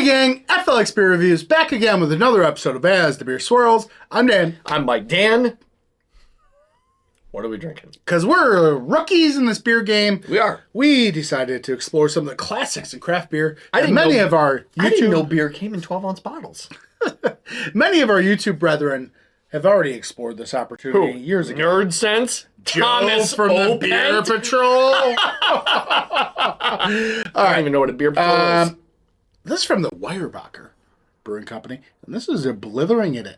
gang, FLX Beer Reviews, back again with another episode of As the Beer Swirls. I'm Dan. I'm Mike. Dan, what are we drinking? Because we're rookies in this beer game. We are. We decided to explore some of the classics in craft beer. I didn't know beer came in 12-ounce bottles. Many of our YouTube brethren have already explored this opportunity years ago. Nerd Sense? Thomas from the Beer Patrol. I don't even know what a beer patrol is. This is from the Weyerbacher Brewing Company, and this is a Blithering Idiot.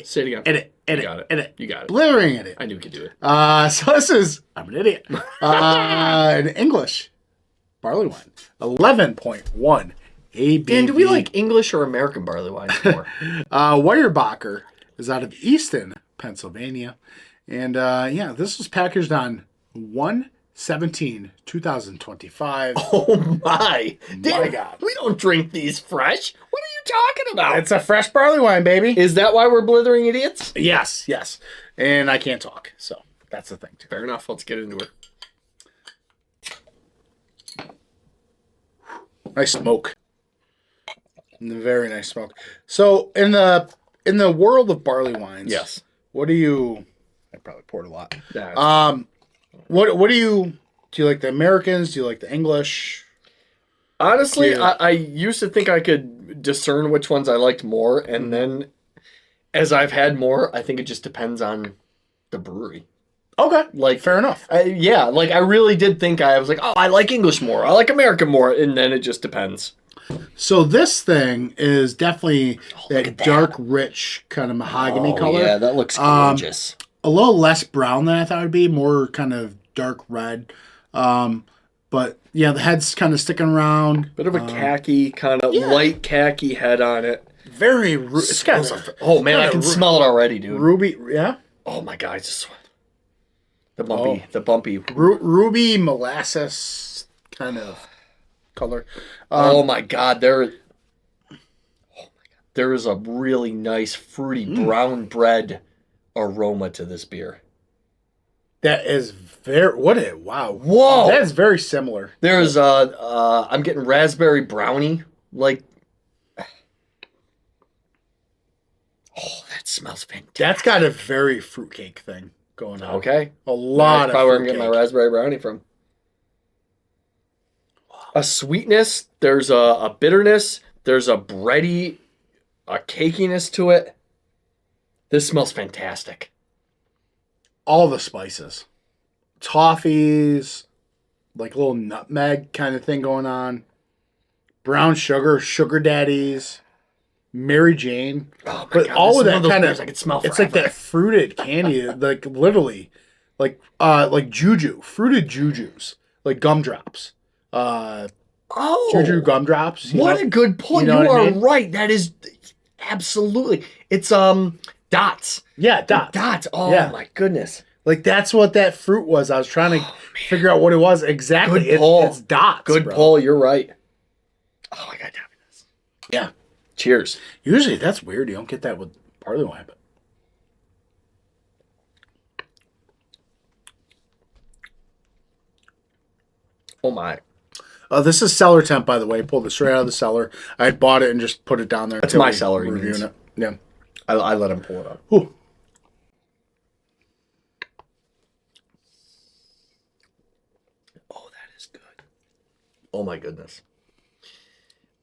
Say it again. You got it. Blithering Idiot. I knew you could do it. So this is, I'm an idiot, an English barley wine, 11.1 ABV. Dan, do we like English or American barley wines more? Weyerbacher is out of Easton, Pennsylvania. And this was packaged on 1/17/2025. Oh my. Dan, My God. we don't drink these fresh. What are you talking about? It's a fresh barley wine, baby. Is that why we're blithering idiots? Yes. And I can't talk, so that's the thing, too. Fair enough. Let's get into it. Nice smoke. Very nice smoke. So, in the world of barley wines, Yes. what do you... I probably poured a lot. Yeah, What do you like the Americans? Do you like the English? honestly, Yeah. I used to think I could discern which ones I liked more, and then as I've had more, I think it just depends on the brewery. Okay, Like, fair enough. I really did think I was like, oh, I like English more, I like American more, and then it just depends. So this thing is definitely look that at that. dark, rich kind of mahogany color. Yeah, that looks gorgeous. A little less brown than I thought it would be, more kind of dark red. But yeah, the head's kind of sticking around. Bit of a khaki, kind of light khaki head on it. Very, it's got Oh man, I can smell it already, dude. ruby, yeah? Oh my god, it's just the bumpy. Ruby molasses kind of color. Oh my god, there is a really nice fruity brown bread aroma to this beer. That is wow. Whoa! That is very similar. There's I'm getting raspberry brownie, like. Oh, that smells fantastic. That's got a very fruitcake thing going on. Okay. A lot That's of probably where I'm fruitcake. getting my raspberry brownie from. A sweetness, there's a bitterness, there's a bready, a cakiness to it. This smells fantastic. All the spices. Toffees, like a little nutmeg kind of thing going on. Brown sugar daddies, Mary Jane. Oh my But god, all of this is one that those kind beers of, I could smell it's like forever. that fruited candy, like literally, like juju, fruited jujus, like gumdrops. Juju gumdrops. What a good point. You know You what I are mean? right. That is absolutely. It's dots. Yeah, dots. Dots. Oh Yeah. my goodness. Like that's what that fruit was. I was trying to figure out what it was exactly. Good pull. It's dots. Good bro. pull. You're right. Oh, I got to have this. Yeah. Cheers. Usually that's weird. You don't get that with barley wine, but Oh my. this is cellar temp, by the way. Pulled it straight out of the cellar. I had bought it and just put it down there. That's until my we cellar, were he means. reviewing it. Yeah. I let him pull it up. Ooh. Oh, that is good. Oh my goodness.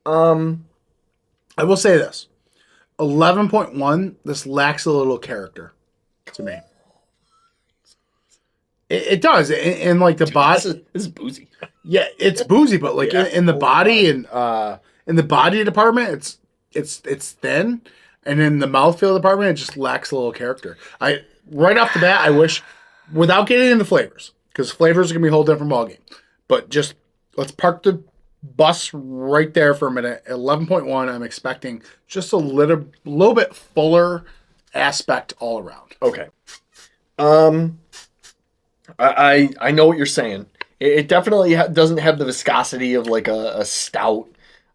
I will say this: 11.1. This lacks a little character to me. It does, and like the body. This is boozy. Yeah, it's boozy, but like Yeah. in the body and in the body department, it's thin, and in the mouthfeel department, it just lacks a little character. Right off the bat, I wish, without getting into flavors, because flavors are gonna be a whole different ballgame. But just let's park the bus right there for a minute. 11.1. I'm expecting just a little bit fuller aspect all around. Okay. I know what you're saying. It definitely doesn't have the viscosity of like a stout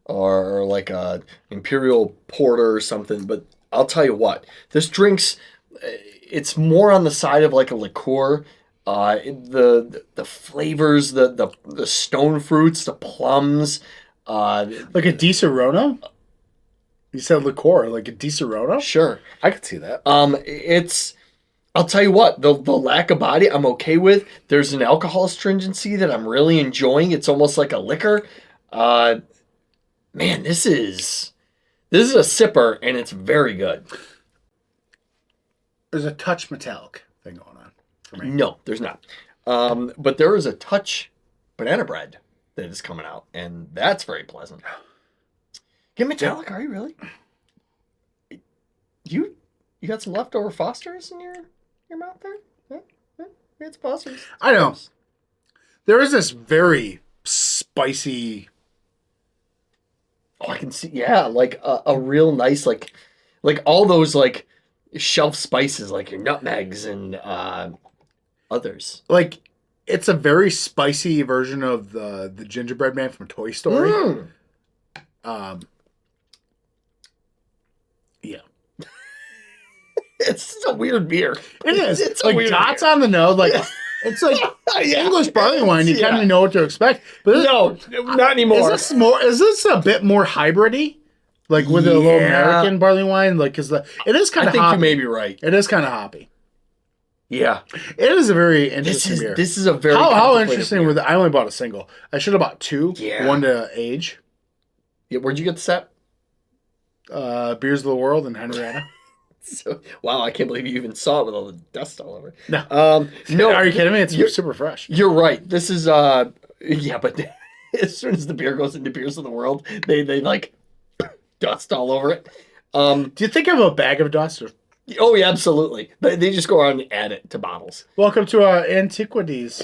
or like a imperial porter or something. But I'll tell you what, this drink's it's more on the side of like a liqueur. The flavors, the stone fruits, the plums, Like a Di-Serrano? You said liqueur, like a Di-Serrano? Sure. I could see that. I'll tell you what, the lack of body I'm okay with. There's an alcohol astringency that I'm really enjoying. It's almost like a liquor. Man, this is a sipper, and it's very good. There's a touch metallic thing going on for me. No, there's not. But there is a touch banana bread that is coming out, and that's very pleasant. Get metallic, are you really? You got some leftover Fosters in your mouth there? Yeah, it's Fosters. I know. There is this very spicy. Oh, I can see. Yeah, like a real nice like all those like shelf spices, like your nutmegs and others. Like, it's a very spicy version of the gingerbread man from Toy Story. Yeah. It's a weird beer. It is. It's like dots on the nose. Like it's like English barley wine. You kind of know what to expect. But no, not anymore. Is this a bit more hybridy? Like with a little American barley wine? Like, because it is kind of hoppy. I think you may be right. It is kind of hoppy. Yeah. It is a very interesting beer. This is a very how interesting with it. I only bought a single. I should have bought two. Yeah. One to age. Yeah, where'd you get the set? Beers of the World in Henrietta. So, wow, I can't believe you even saw it with all the dust all over. No. No. Are you kidding me? It's super fresh. You're right. This is yeah, but as soon as the beer goes into Beers of the World, they like dust all over it. Do you think of a bag of dust? Oh yeah, absolutely. They just go around and add it to bottles. Welcome to Antiquities.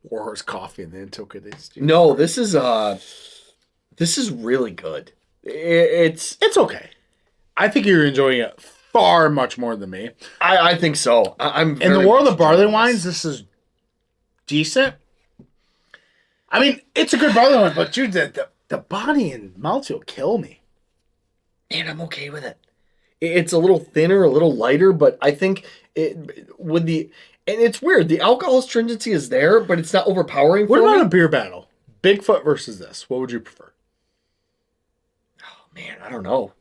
Warhorse Coffee and the Antiquities. No, this is really good. It's okay. I think you're enjoying it far much more than me. I think so. I'm in the world of barley wines. This is decent. I mean, it's a good barley wine, but dude, the body and mouthfeel kill me. And I'm okay with it. It's a little thinner, a little lighter, but I think and it's weird. The alcohol astringency is there, but it's not overpowering. What about a beer battle? Bigfoot versus this. What would you prefer? Man, I don't know.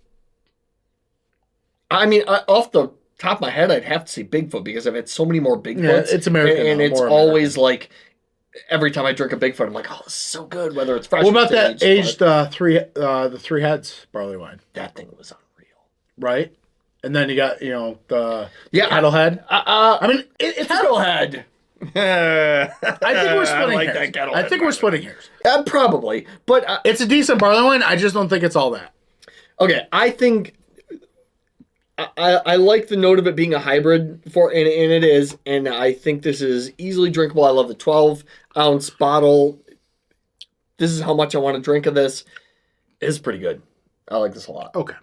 I mean, off the top of my head, I'd have to say Bigfoot because I've had so many more Bigfoots. Yeah, it's American. And it's always like, every time I drink a Bigfoot, I'm like, oh, this is so good, whether it's fresh or what about that aged the three heads barley wine? That thing was unreal. Right? And then you got, the kettle head. I mean, it's kettle head. I think we're splitting hairs. I think we're splitting hairs. Probably. But it's a decent barley wine. I just don't think it's all that. Okay, I think I like the note of it being a hybrid and it is, and I think this is easily drinkable. I love the 12-ounce bottle. This is how much I want to drink of this. It's pretty good. I like this a lot. Okay.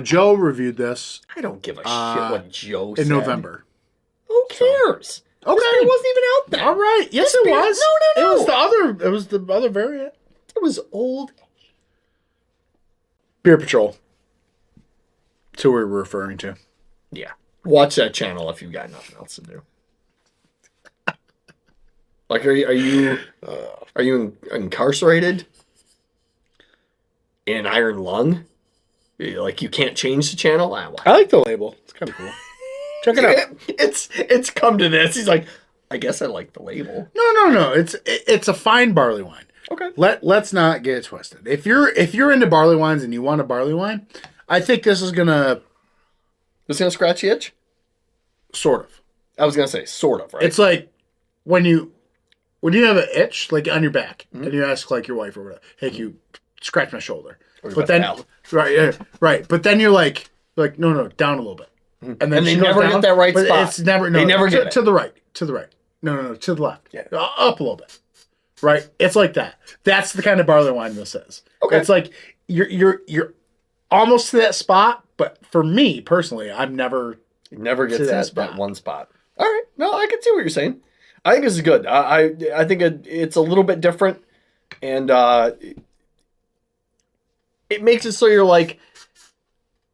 Joe reviewed this. I don't give a shit what Joe said. In November. Who cares? Okay. It wasn't even out there. All right. Yes, it was. No. It was the other variant. It was old. Beer Patrol. That's who we were referring to. Yeah. Watch that channel if you've got nothing else to do. Like, are you incarcerated in an iron lung? Like, you can't change the channel? I like the label. It's kind of cool. Check it out. It's come to this. He's like, I guess I like the label. No. It's a fine barley wine. Okay. Let's not get it twisted. If you're into barley wines and you want a barley wine, I think this is gonna scratch the itch. Sort of. I was gonna say sort of, right? It's like when you have an itch like on your back and you ask like your wife or whatever, hey, can you scratch my shoulder? But then right. But then you're like no, down a little bit. And then they never get that right spot. It's never they never get it. To the right. No, to the left. Yeah. Up a little bit. Right? It's like that. That's the kind of barley wine this is. Okay. It's like you're almost to that spot, but for me personally, I'm never gets to that one spot. All right. No, I can see what you're saying. I think this is good. I think it's a little bit different, and it makes it so you're like,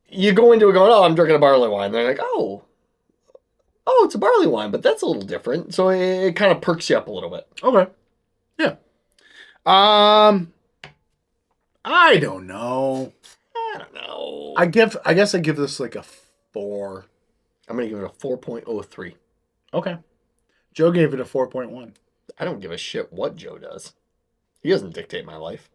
you go into it going, oh, I'm drinking a barley wine. They're like, oh, oh, it's a barley wine, but that's a little different. So it kind of perks you up a little bit. Okay. Yeah. I don't know. I don't know. I guess I give this like a 4. I'm going to give it a 4.03. Okay. Joe gave it a 4.1. I don't give a shit what Joe does. He doesn't dictate my life.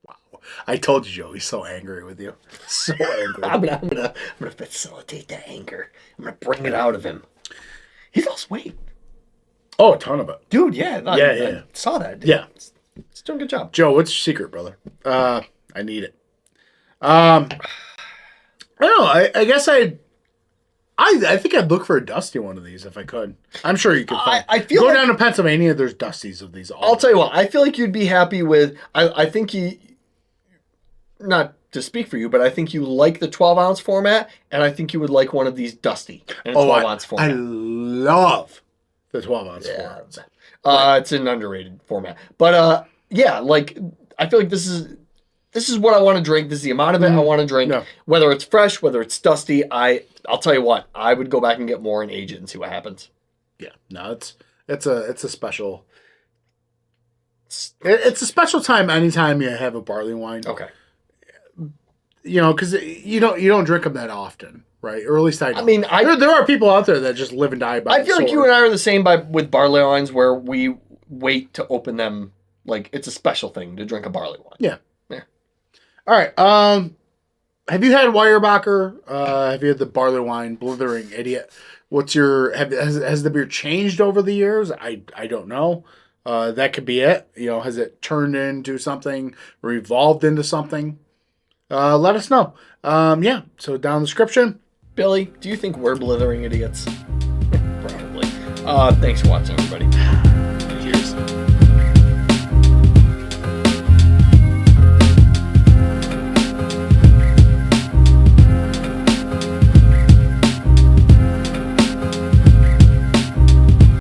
Wow. I told you, Joe, he's so angry with you. So angry. I'm gonna facilitate the anger. I'm gonna bring it out of him. He's lost weight. Oh, a ton of it. Dude, yeah. Yeah. I saw that. Dude. Yeah. He's doing a good job. Joe, what's your secret, brother? I need it. I don't know. I guess I think I'd look for a dusty one of these if I could. I'm sure you could find. I feel Go like, down to Pennsylvania. There's dusties of these. I'll tell you what. I feel like you'd be happy with. I think you. Not to speak for you, but I think you like the 12-ounce format, and I think you would like one of these dusty in a 12-ounce format. I love the 12-ounce format. It's an underrated format, but yeah, like I feel like this is what I want to drink. This is the amount of it I want to drink. Yeah. Whether it's fresh, whether it's dusty, I'll tell you what, I would go back and get more and age it and see what happens. Yeah, no, it's a special. It's a special time anytime you have a barley wine. Okay. You know, because you don't drink them that often, right? Or at least I don't. I mean, there are people out there that just live and die by. I feel like you and I are the same with barley wines, where we wait to open them. Like it's a special thing to drink a barley wine. Yeah. Yeah. All right. Have you had Weyerbacher? Have you had the barley wine Blithering Idiot? What's your has the beer changed over the years? I don't know. That could be it. You know, has it turned into something, or evolved into something? Let us know. Yeah, so down in the description. Billy, do you think we're blithering idiots? Probably. Thanks for watching, everybody. Cheers.